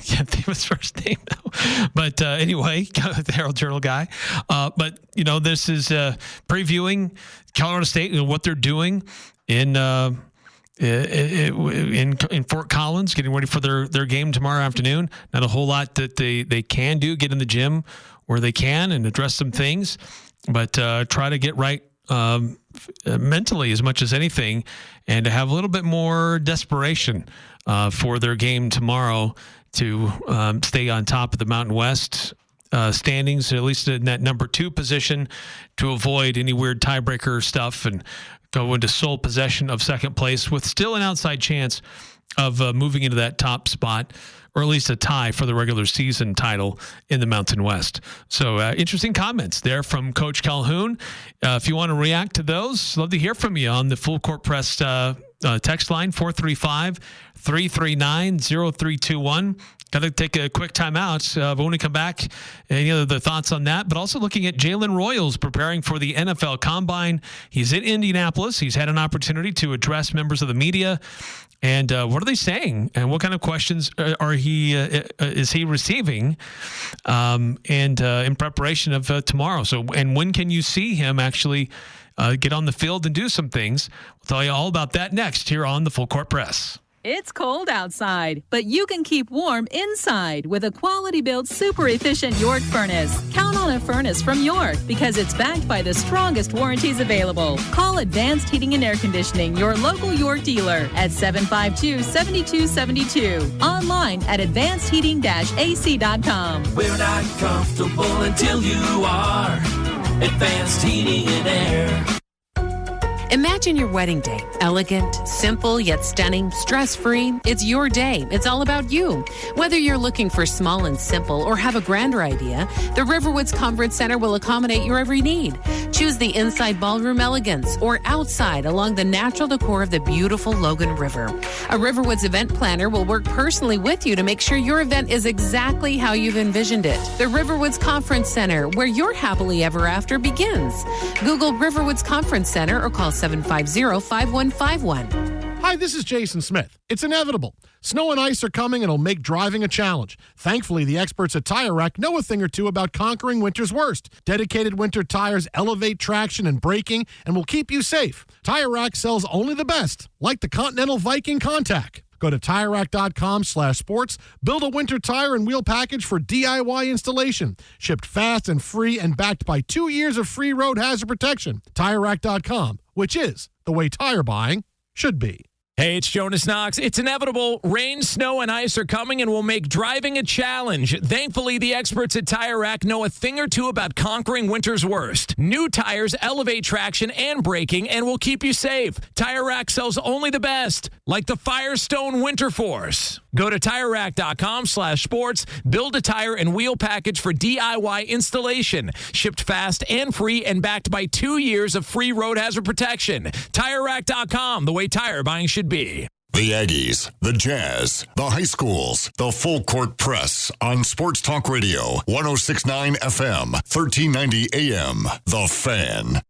D: Can't think of his first name though. But anyway, the Herald Journal guy. But this is previewing Colorado State and what they're doing in Fort Collins, getting ready for their game tomorrow afternoon. Not a whole lot that they can do. Get in the gym where they can and address some things, but try to get right mentally as much as anything, and to have a little bit more desperation for their game tomorrow to stay on top of the Mountain West standings, at least in that number 2 position, to avoid any weird tiebreaker stuff and go into sole possession of second place with still an outside chance of moving into that top spot, or at least a tie for the regular season title in the Mountain West. So interesting comments there from Coach Calhoun. If you want to react to those, love to hear from you on the Full Court Press text line, 435-339-0321. got to take a quick timeout. But when we come back, any other thoughts on that? But also looking at Jalen Royals preparing for the NFL Combine. He's in Indianapolis. He's had an opportunity to address members of the media. And what are they saying? And what kind of questions is he receiving? In preparation of tomorrow. So, and when can you see him actually get on the field and do some things? We'll tell you all about that next here on the Full Court Press.
P: It's cold outside, but you can keep warm inside with a quality-built, super-efficient York furnace. Count on a furnace from York because it's backed by the strongest warranties available. Call Advanced Heating and Air Conditioning, your local York dealer, at 752-7272. Online at advancedheating-ac.com.
Q: We're not comfortable until you are. Advanced Heating and Air.
R: Imagine your wedding day. Elegant, simple, yet stunning, stress-free. It's your day. It's all about you. Whether you're looking for small and simple or have a grander idea, the Riverwoods Conference Center will accommodate your every need. Choose the inside ballroom elegance or outside along the natural decor of the beautiful Logan River. A Riverwoods event planner will work personally with you to make sure your event is exactly how you've envisioned it. The Riverwoods Conference Center, where your happily ever after begins. Google Riverwoods Conference Center or call 750-5151.
S: Hi, this is Jason Smith. It's inevitable. Snow and ice are coming and it'll make driving a challenge. Thankfully, the experts at Tire Rack know a thing or two about conquering winter's worst. Dedicated winter tires elevate traction and braking and will keep you safe. Tire Rack sells only the best, like the Continental Viking Contact. Go to TireRack.com/sports, build a winter tire and wheel package for DIY installation. Shipped fast and free and backed by 2 years of free road hazard protection. TireRack.com, which is the way tire buying should be.
T: Hey, it's Jonas Knox. It's inevitable. Rain, snow, and ice are coming and will make driving a challenge. Thankfully, the experts at Tire Rack know a thing or two about conquering winter's worst. New tires elevate traction and braking and will keep you safe. Tire Rack sells only the best, like the Firestone Winter Force. Go to TireRack.com/sports, build a tire and wheel package for DIY installation. Shipped fast and free and backed by 2 years of free road hazard protection. TireRack.com, the way tire buying should be.
A: The Aggies, the Jazz, the high schools, the Full Court Press on Sports Talk Radio, 106.9 FM, 1390 AM. The Fan.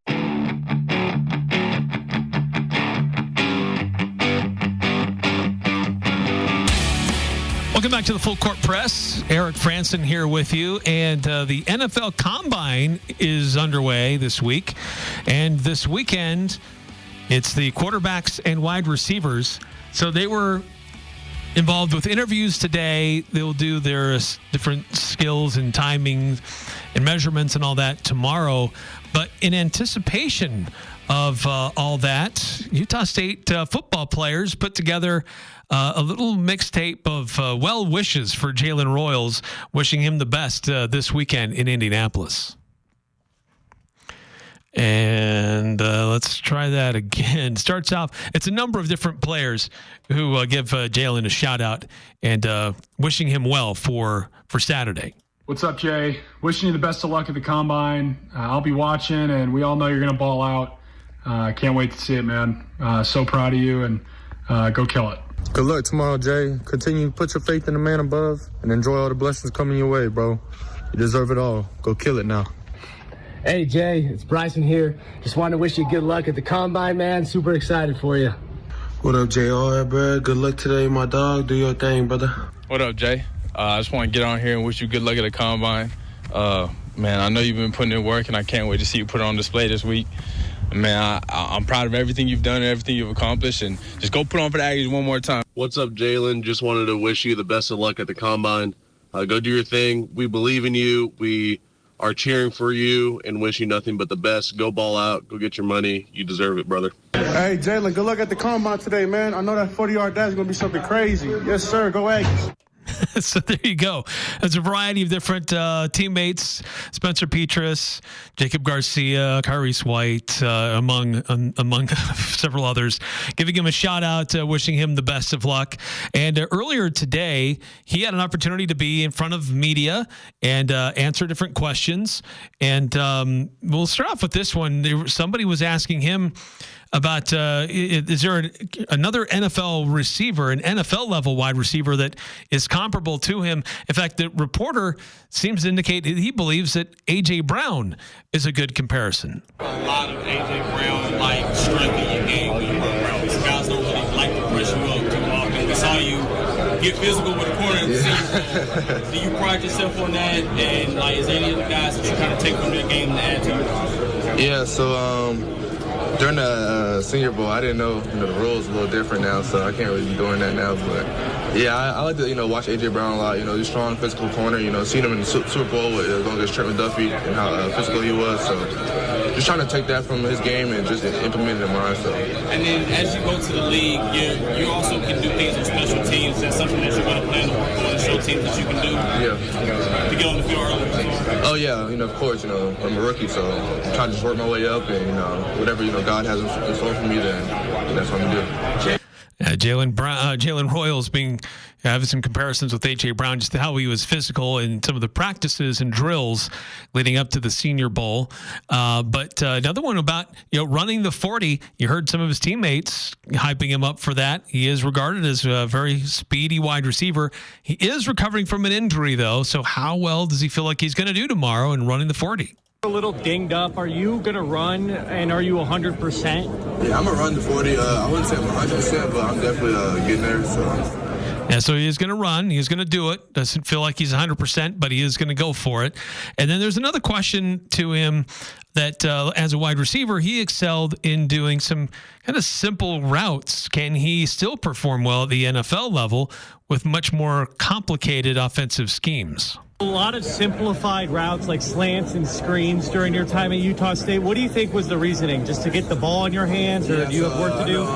D: Welcome back to the Full Court Press. Eric Frandsen here with you. And the NFL Combine is underway this week. And this weekend, it's the quarterbacks and wide receivers. So they were involved with interviews today. They'll do their different skills and timing and measurements and all that tomorrow. But in anticipation of all that, Utah State football players put together a little mixtape of well wishes for Jalen Royals, wishing him the best this weekend in Indianapolis. And let's try that again. Starts off, it's a number of different players who give Jalen a shout out and wishing him well for Saturday.
U: What's up, Jay? Wishing you the best of luck at the Combine. I'll be watching, and we all know you're going to ball out. Can't wait to see it, man. So proud of you, and go kill it.
V: Good luck tomorrow, Jay. Continue to put your faith in the man above and enjoy all the blessings coming your way, bro. You deserve it all. Go kill it now.
W: Hey, Jay, it's Bryson here. Just wanted to wish you good luck at the Combine, man. Super excited for you.
V: What up, Jay? All right, bro. Good luck today, my dog. Do your thing, brother.
X: What up, Jay? I just want to get on here and wish you good luck at the Combine. Man, I know you've been putting in work, and I can't wait to see you put it on display this week. Man, I'm proud of everything you've done and everything you've accomplished, and just go put on for the Aggies one more time.
Y: What's up, Jalen? Just wanted to wish you the best of luck at the Combine. Go do your thing. We believe in you. We are cheering for you and wish you nothing but the best. Go ball out. Go get your money. You deserve it, brother.
V: Hey, Jalen, good luck at the Combine today, man. I know that 40-yard dash is going to be something crazy. Yes, sir. Go Aggies.
D: So there you go. There's a variety of different teammates: Spencer Petras, Jacob Garcia, Kyrese White, among several others, giving him a shout out, wishing him the best of luck. And earlier today, he had an opportunity to be in front of media and answer different questions. And we'll start off with this one. Somebody was asking him about is there another NFL receiver, an NFL level wide receiver that is comparable to him? In fact, the reporter seems to indicate that he believes that A.J. Brown is a good comparison.
B: A lot of A.J. Brown like strength in your game when you run routes. Guys don't really like to press you up too often. We saw you get physical with the corner and see. Do you pride yourself on that? And like, is there any other guys that you kind of take from your game to add to it?
V: Yeah, so during the Senior Bowl, I didn't know, the rules a little different now, so I can't really be doing that now. But yeah, I like to watch A.J. Brown a lot. He's a strong physical corner. Seeing him in the Super Bowl with going against Trent McDuffie and how physical he was. So just trying to take that from his game and just implement it in mine. So.
B: And then as you go to the league, you also can do things on special teams. That's something that you're going to plan to work on and show teams that you can do.
V: Yeah.
B: To get on the field early.
V: Oh yeah, of course. I'm a rookie, so I'm trying to just work my way up and whatever God has in store for me, then that's what I'm gonna do.
D: Jalen Royals having some comparisons with A.J. Brown, just how he was physical in some of the practices and drills leading up to the Senior Bowl. But another one about running the 40. You heard some of his teammates hyping him up for that. He is regarded as a very speedy wide receiver. He is recovering from an injury, though. So how well does he feel like he's going to do tomorrow in running the 40?
C: A little dinged up. Are you going to run, and are you 100%?
V: Yeah, I'm going to run the 40. I wouldn't say I'm 100%, but I'm definitely getting there.
D: So he is going to run. He's going to do it. Doesn't feel like he's 100%, but he is going to go for it. And then there's another question to him that as a wide receiver, he excelled in doing some kind of simple routes. Can he still perform well at the NFL level with much more complicated offensive schemes?
C: A lot of simplified routes like slants and screens during your time at Utah State. What do you think was the reasoning? Just to get the ball in your hands, or do you have work to do?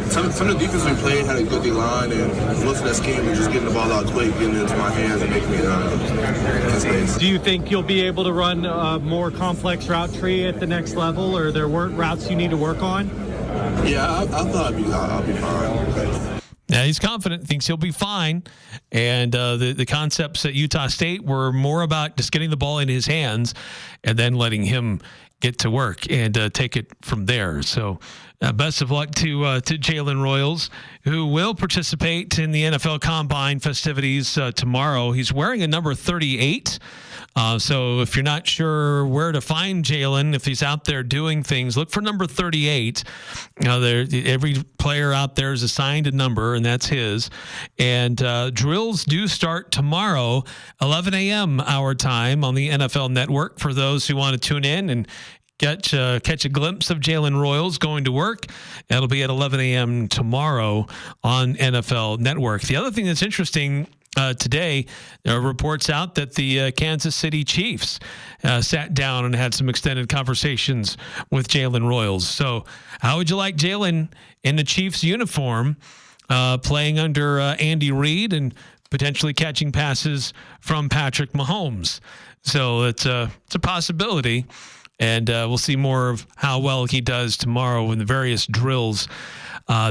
V: Some of the defense we played had a good D-line, and most of that scheme was just getting the ball out quick, getting it into my hands, and making it space.
C: Do you think you'll be able to run a more complex route tree at the next level, or there weren't routes you need to work on?
V: Yeah, I thought I'll be fine.
D: Now he's confident, thinks he'll be fine. And the concepts at Utah State were more about just getting the ball in his hands and then letting him get to work and take it from there. So best of luck to Jalen Royals, who will participate in the NFL Combine festivities tomorrow. He's wearing a number 38. So if you're not sure where to find Jalen, if he's out there doing things, look for number 38. Every player out there is assigned a number, and that's his. And drills do start tomorrow, 11 a.m. our time on the NFL Network for those who want to tune in and catch a glimpse of Jalen Royals going to work. That'll be at 11 a.m. tomorrow on NFL Network. The other thing that's interesting today, there are reports out that the Kansas City Chiefs sat down and had some extended conversations with Jalen Royals. So how would you like Jalen in the Chiefs uniform playing under Andy Reid and potentially catching passes from Patrick Mahomes? So it's a possibility. And we'll see more of how well he does tomorrow in the various drills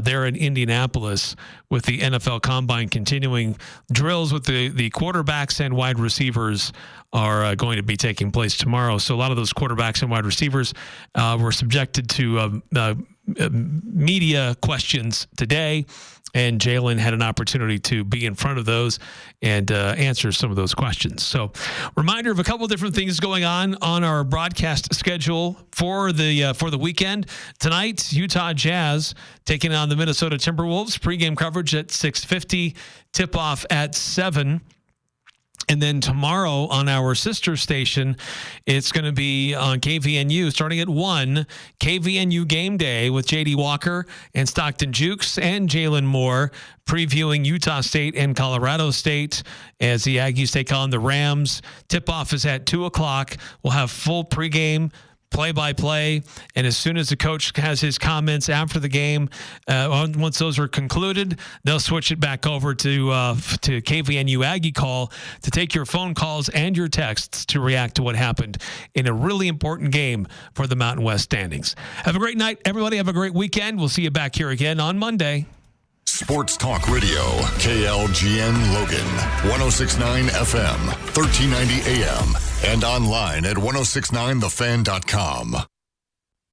D: there in Indianapolis with the NFL Combine continuing. Drills with the quarterbacks and wide receivers are going to be taking place tomorrow. So a lot of those quarterbacks and wide receivers were subjected to media questions today. And Jalen had an opportunity to be in front of those and answer some of those questions. So, reminder of a couple of different things going on our broadcast schedule for the weekend. Tonight, Utah Jazz taking on the Minnesota Timberwolves. Pregame coverage at 6:50, tip-off at 7. And then tomorrow on our sister station, it's going to be on KVNU starting at 1, KVNU Game Day with J.D. Walker and Stockton Jukes and Jalen Moore previewing Utah State and Colorado State as the Aggies take on the Rams. Tip-off is at 2 o'clock. We'll have full pregame, play-by-play, and as soon as the coach has his comments after the game, once those are concluded, they'll switch it back over to KVNU Aggie Call to take your phone calls and your texts to react to what happened in a really important game for the Mountain West standings. Have a great night, everybody. Have a great weekend. We'll see you back here again on Monday.
A: Sports Talk Radio, KLGN Logan, 106.9 FM, 1390 AM, and online at 1069thefan.com.